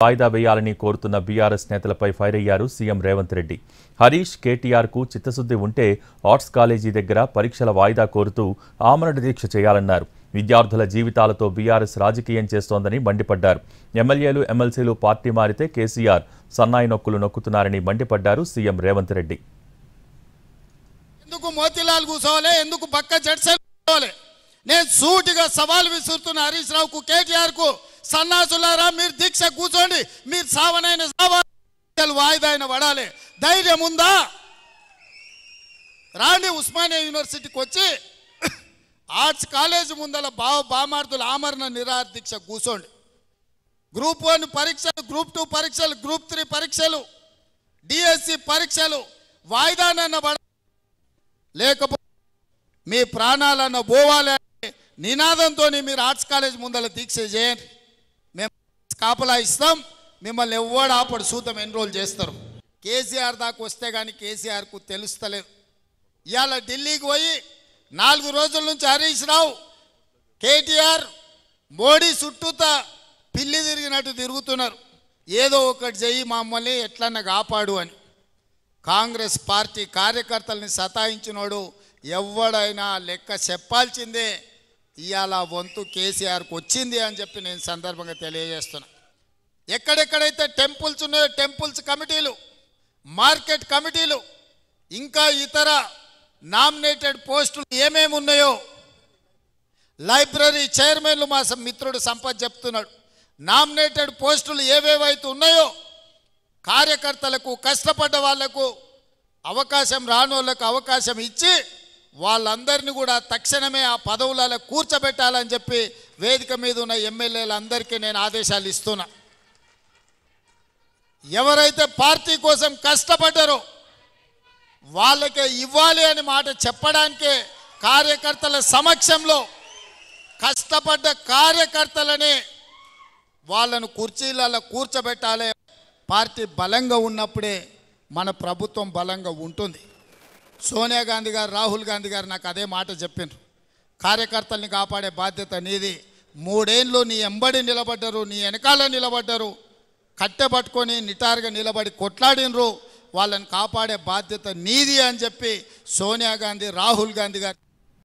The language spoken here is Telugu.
వాయిదా వేయాలని కోరుతున్న బీఆర్ఎస్ నేతలపై ఫైర్ అయ్యారు సీఎం రేవంత్ రెడ్డి. హరీష్, కేటీఆర్కు చిత్తశుద్ధి ఉంటే ఆర్ట్స్ కాలేజీ దగ్గర పరీక్షల వాయిదా కోరుతూ ఆమరణ దీక్ష చేయాలన్నారు. విద్యార్థుల జీవితాలతో బీఆర్ఎస్ రాజకీయం చేస్తోందని మండిపడ్డారు. ఎమ్మెల్యేలు, ఎమ్మెల్సీలు పార్టీ మారితే కేసీఆర్ సన్నాయి నొక్కులు నొక్కుతున్నారని మండిపడ్డారు సీఎం రేవంత్ రెడ్డి. ఎందుకు మోతీలాల్ కూర్చోవాలి, ఎందుకు పక్క జడ్సన్ కూర్చోవాలి? నేను సూటిగా సవాల్ విసురుతున్న హరీష్ రావుకు, కేటీఆర్కు, సన్నాసులారా మీరు దీక్ష కూర్చోండి, మీరు సావనైన సవాలు వాయిదా అయిన పడాలి. ధైర్యం ఉందా? రాండి ఉస్మానియా యూనివర్సిటీకి వచ్చి ఆర్ట్స్ కాలేజ్ ముందల బామార్దుల ఆమరణ నిరాహార దీక్ష కూర్చోండి. గ్రూప్ 1 పరీక్షలు, గ్రూప్ 2 పరీక్షలు, గ్రూప్ 3 పరీక్షలు, డిఎస్సి పరీక్షలు వాయిదానన్న పడ, లేకపోతే మీ ప్రాణాలన్న పోవాలి నినాదంతో మీరు ఆర్ట్స్ కాలేజ్ ముందల దీక్ష చేయండి. మేము కాపలా ఇస్తాం, మిమ్మల్ని ఎవ్వడు ఆపడు, సూతం ఎన్రోల్ చేస్తారు. కేసీఆర్ దాకా వస్తే కానీ కేసీఆర్కు తెలుస్తలేదు. ఇవాళ ఢిల్లీకి పోయి 4 రోజుల నుంచి హరీష్ రావు, కేటీఆర్, మోడీ చుట్టూతా పిల్లి తిరిగినట్టు తిరుగుతున్నారు. ఏదో ఒకటి చెయ్యి, మమ్మల్ని ఎట్లన్నా కాపాడు అని. కాంగ్రెస్ పార్టీ కార్యకర్తల్ని సతాయించినోడు ఎవడైనా లెక్క చెప్పాల్సిందే. ఇవాళ వంతు కేసీఆర్కు వచ్చింది అని చెప్పి నేను సందర్భంగా తెలియజేస్తున్నా. ఎక్కడెక్కడైతే టెంపుల్స్ ఉన్నాయో టెంపుల్స్ కమిటీలు, మార్కెట్ కమిటీలు, ఇంకా ఇతర నామినేటెడ్ పోస్టులు ఏమేమి ఉన్నాయో, లైబ్రరీ చైర్మన్లు మా మిత్రుడు సంపత్ చెప్తున్నాడు, నామినేటెడ్ పోస్టులు ఏవేవైతే ఉన్నాయో కార్యకర్తలకు, కష్టపడ్డ వాళ్లకు అవకాశం, రానోళ్లకు అవకాశం ఇచ్చి వాళ్ళందరినీ కూడా తక్షణమే ఆ పదవులలో కూర్చోబెట్టాలని చెప్పి వేదిక మీద ఉన్న ఎమ్మెల్యేలందరికీ నేను ఆదేశాలు ఇస్తున్నా. ఎవరైతే పార్టీ కోసం కష్టపడ్డారో వాళ్ళకే ఇవ్వాలి అని మాట చెప్పడానికే కార్యకర్తల సమక్షంలో కష్టపడ్డ కార్యకర్తలనే వాళ్ళను కుర్చీలలో కూర్చోబెట్టాలి. పార్టీ బలంగా ఉన్నప్పుడే మన ప్రభుత్వం బలంగా ఉంటుంది. సోనియా గాంధీ గారు, రాహుల్ గాంధీ గారు నాకు అదే మాట చెప్పినారు. కార్యకర్తల్ని కాపాడే బాధ్యత నీది. 3 ఏళ్ళు నీ ఎంబడి నిలబడ్డారు, నీ వెనకాల నిలబడ్డారు, కట్టెపట్టుకొని నిటారుగా నిలబడి కొట్లాడినరు. వాళ్ళని కాపాడే బాధ్యత నీది అని చెప్పి సోనియా గాంధీ, రాహుల్ గాంధీ గారు